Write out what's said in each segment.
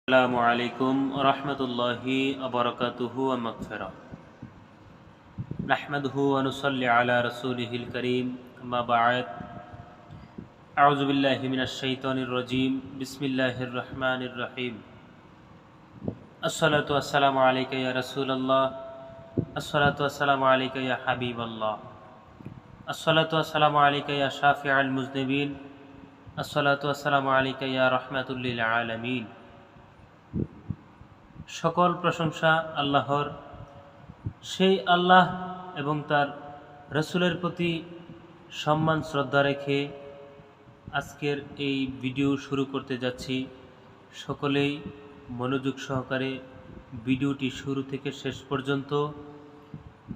আসসালামু আলাইকুম রহমতুল্লাহি আবরকাতুহু ওয়া মাগফিরাহ নাহমাদুহু ওয়া নুসাল্লি আলা রাসূলিহিল কারীম আম্মা বা'দ আউযু বিল্লাহি মিনাশ শাইতানির রাজীম বিসমিল্লাহির রহমানির রহিম আসসালাতু ওয়াসসালামু আলাইকা ইয়া রাসূলুল্লাহ আসসালাতু ওয়াসসালামু আলাইকা ইয়া হাবিবাল্লাহ আসসালাতু ওয়াসসালামু আলাইকা ইয়া শাফিউল মুযনিবিন আসসালাতু ওয়াসসালামু আলাইকা ইয়া রাহমাতুল লিল আলামিন। সকল প্রশংসা আল্লাহর। সেই আল্লাহ এবং তার রসুলের প্রতি সম্মান শ্রদ্ধা রেখে আজকের এই ভিডিও শুরু করতে যাচ্ছি। সকলেই মনোযোগ সহকারে ভিডিওটি শুরু থেকে শেষ পর্যন্ত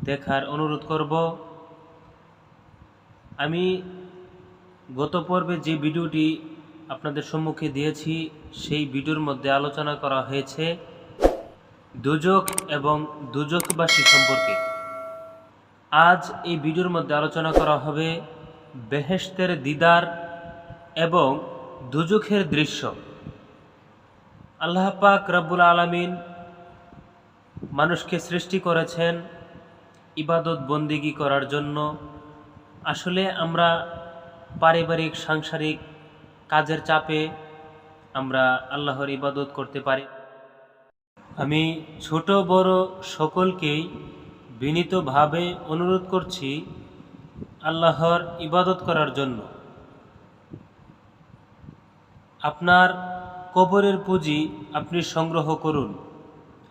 দেখার অনুরোধ করব। আমি গত পর্বে যে ভিডিওটি আপনাদের সম্মুখে দিয়েছি সেই ভিডিওর মধ্যে আলোচনা করা হয়েছে দুজক এবং দুজকবাসী সম্পর্কে। আজ এই ভিডিওর মধ্যে আলোচনা করা হবে বেহেশতের দিদার এবং দুজকের দৃশ্য। আল্লাহ পাক রব্বুল আলামিন মানুষকে সৃষ্টি করেছেন ইবাদত বন্দেগী করার জন্য। আসলে আমরা পারিবারিক সাংসারিক কাজের চাপে আমরা আল্লাহর ইবাদত করতে পারি। আমি ছোট বড় সকলকেই বিনীতভাবে অনুরোধ করছি আল্লাহর ইবাদত করার জন্য। আপনার কবরের পুঁজি আপনি সংগ্রহ করুন।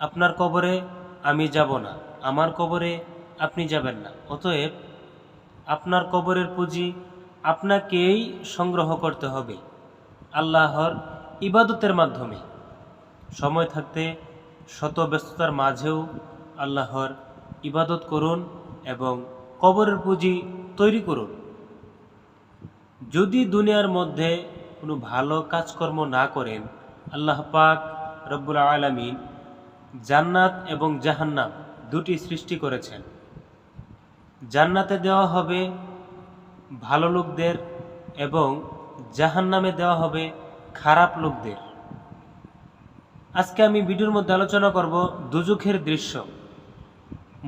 আপনার কবরে আমি যাব না, আমার কবরে আপনি যাবেন না। অতএব আপনার কবরের পুঁজি আপনাকেই সংগ্রহ করতে হবে আল্লাহর ইবাদতের মাধ্যমে। সময় থাকতে শত ব্যস্ততার মাঝেও আল্লাহর ইবাদত করুন এবং কবরের পুঁজি তৈরি করুন। যদি দুনিয়ার মধ্যে কোনো ভালো কাজকর্ম না করেন, আল্লাহ পাক রব্বুল আলামিন জান্নাত এবং জাহান্নাম দুটি সৃষ্টি করেছেন। জান্নাতে দেওয়া হবে ভালো লোকদের এবং জাহান্নামে দেওয়া হবে খারাপ লোকদের। আজকে আমি ভিডিওর মধ্যে আলোচনা করব দুজকের দৃশ্য।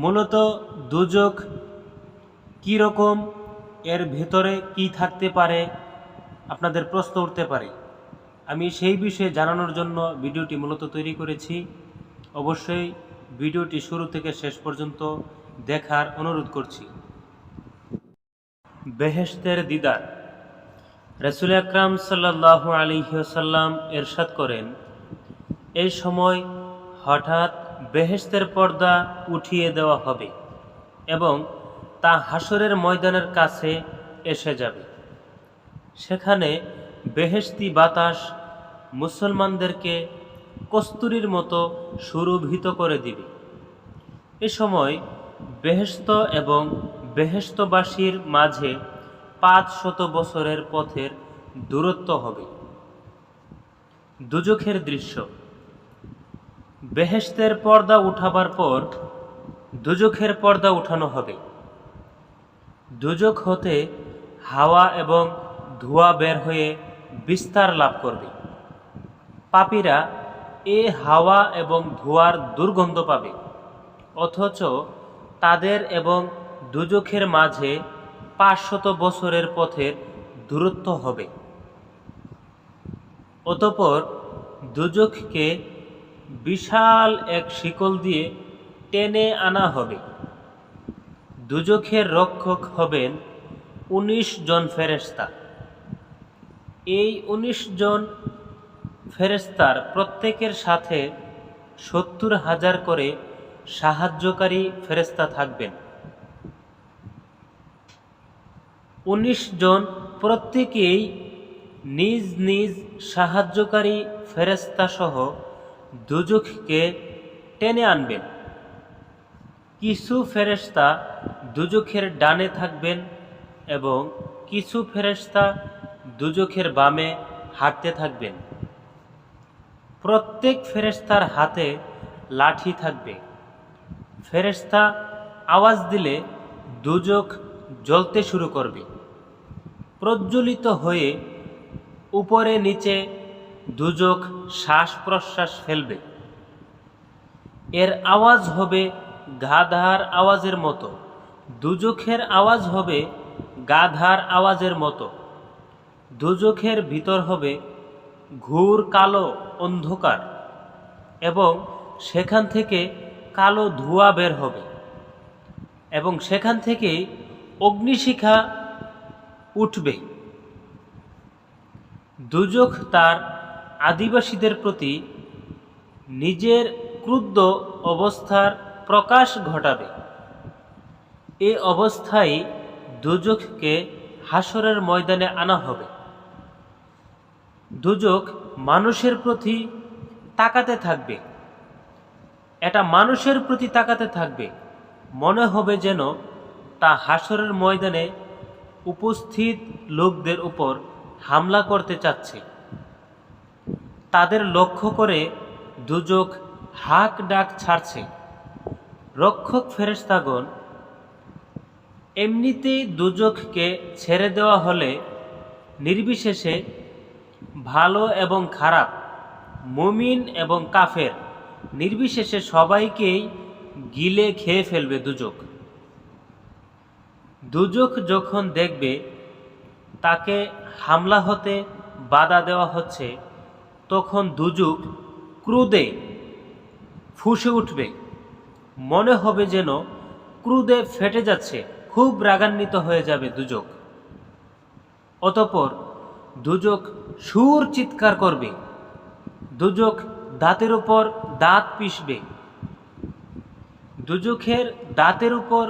মূলত দুজক কি রকম, এর ভেতরে কি থাকতে পারে, আপনাদের প্রশ্ন উঠতে পারে। আমি সেই বিষয়ে জানানোর জন্য ভিডিওটি মূলত তৈরি করেছি। অবশ্যই ভিডিওটি শুরু থেকে শেষ পর্যন্ত দেখার অনুরোধ করছি। বেহেশতের দিদার। রাসূল আকরাম সাল্লাল্লাহু আলাইহি ওয়াসাল্লাম ইরশাদ করেন, এই সময় হঠাৎ বেহেশতের পর্দা উঠিয়ে দেওয়া হবে এবং তা হাসরের ময়দানের কাছে এসে যাবে। সেখানে বেহেশতি বাতাস মুসলমানদেরকে কস্তুরীর মতো সুরভিত করে দিবে। এ সময় বেহেশত এবং বেহেশতবাসীর মাঝে 500 বছরের পথের দূরত্ব হবে। দুজকের দৃশ্য। বেহেশতের পর্দা উঠাবার পর দুজকের পর্দা উঠানো হবে। দুজক হতে হাওয়া এবং ধোঁয়া বের হয়ে বিস্তার লাভ করবে। পাপীরা এ হাওয়া এবং ধোঁয়ার দুর্গন্ধ পাবে, অথচ তাদের এবং দুজকের মাঝে 500 বছরের পথের দূরত্ব হবে। অতঃপর দুজককে বিশাল এক শিকল দিয়ে টেনে আনা হবে। দুজকের রক্ষক হবেন 19 জন ফেরেশতা। এই 19 জন ফেরেশতার প্রত্যেকের সাথে 70,000 করে সাহায্যকারী ফেরেশতা থাকবেন। 19 জন প্রত্যেকেই নিজ নিজ সাহায্যকারী ফেরেশতা সহ দুজককে টেনে আনবেন। কিছু ফেরেশতা দুজকের ডানে থাকবেন এবং কিছু ফেরেশতা দুজকের বামে হাঁটতে থাকবেন। প্রত্যেক ফেরেশতার হাতে লাঠি থাকবে। ফেরেশতা আওয়াজ দিলে দুজক জ্বলতে শুরু করবে। প্রজ্বলিত হয়ে উপরে নিচে দুজক শ্বাস প্রশ্বাস ফেলবে। এর আওয়াজ হবে গাধার আওয়াজের মতো, দুজখের আওয়াজ হবে গাধার আওয়াজের মতো। দুজখের ভিতর হবে ঘোর কালো অন্ধকার এবং সেখান থেকে কালো ধোঁয়া বের হবে এবং সেখান থেকে অগ্নিশিখা উঠবে। দুজখ তার আদিবাসীদের প্রতি নিজের ক্রুদ্ধ অবস্থার প্রকাশ ঘটাবে। এ অবস্থায় দুজখকে হাসরের ময়দানে আনা হবে। দুজখ মানুষের প্রতি তাকাতে থাকবে, এটা মানুষের প্রতি তাকাতে থাকবে, মনে হবে যেন তা হাসরের ময়দানে উপস্থিত লোকদের উপর হামলা করতে চাচ্ছে। তাদের লক্ষ্য করে দুজখ হাক ডাক ছাড়ছে। রক্ষক ফেরেশতাগণ এমনিতেই দুজখকে ছেড়ে দেওয়া হলে নির্বিশেষে ভালো এবং খারাপ, মুমিন এবং কাফের নির্বিশেষে সবাইকেই গিলে খেয়ে ফেলবে দুজখ। দুজখ যখন দেখবে তাকে হামলা হতে বাধা দেওয়া হচ্ছে, তখন দুজখ ক্রোধে ফুঁসে উঠবে, মনে হবে যেন ক্রোধে ফেটে যাচ্ছে, খুব রাগান্বিত হয়ে যাবে দুজখ। অতঃপর দুজখ সুর চিৎকার করবে, দুজখ দাঁতের উপর দাঁত পিষবে। দুজখের দাঁতের উপর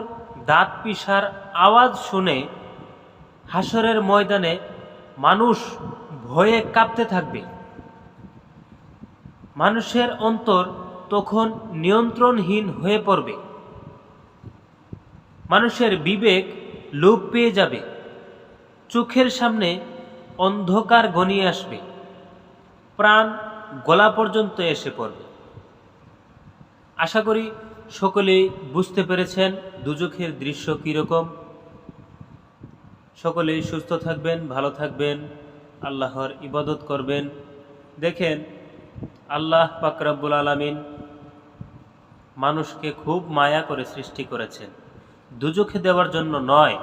দাঁত পিষার আওয়াজ শুনে হাসরের ময়দানে মানুষ ভয়ে কাঁপতে থাকবে। মানুষের অন্তর তখন নিয়ন্ত্রণহীন হয়ে পড়বে। মানুষের বিবেক লোপ পেয়ে যাবে, চোখের সামনে অন্ধকার ঘনিয়ে আসবে, প্রাণ গলা পর্যন্ত এসে পড়বে। আশা করি সকলেই বুঝতে পেরেছেন দুজখের দৃশ্য কীরকম। সকলেই সুস্থ থাকবেন, ভালো থাকবেন, আল্লাহর ইবাদত করবেন। দেখেন, আল্লাহ পাক রব্বুল আলামিন মানুষকে খুব মায়া করে সৃষ্টি করেছেন, দুজখে দেওয়ার জন্য নয়,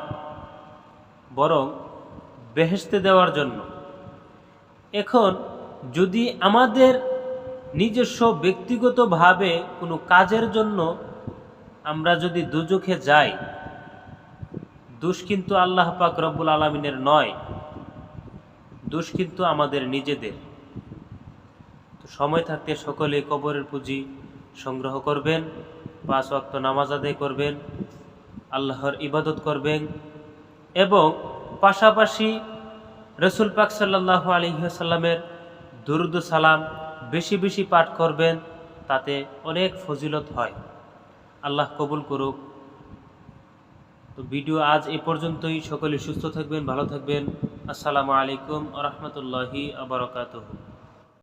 বরং বেহেশতে দেওয়ার জন্য। এখন যদি আমাদের নিজস্ব ব্যক্তিগতভাবে কোনো কাজের জন্য আমরা যদি দুজখে যাই, দোষ কিন্তু আল্লাহ পাক রব্বুল আলামিনের নয়, দোষ কিন্তু আমাদের নিজেদের। তো সময় থাকতে সকলে কবরের পুঁজি সংগ্রহ করবেন, 5 ওয়াক্ত নামাজ আদায় করবেন, আল্লাহর ইবাদত করবেন এবং পাশাপাশি রসুল পাক সাল্লাল্লাহু আলাইহি ওয়াসাল্লামের দুরুদ সালাম বেশি বেশি পাঠ করবেন, তাতে অনেক ফজিলত হয়। আল্লাহ কবুল করুক। তো ভিডিও আজ এই পর্যন্তই। সকলে সুস্থ থাকবেন, ভালো থাকবেন। আসসালামু আলাইকুম ওয়া রাহমাতুল্লাহি ওয়া বারাকাতুহু।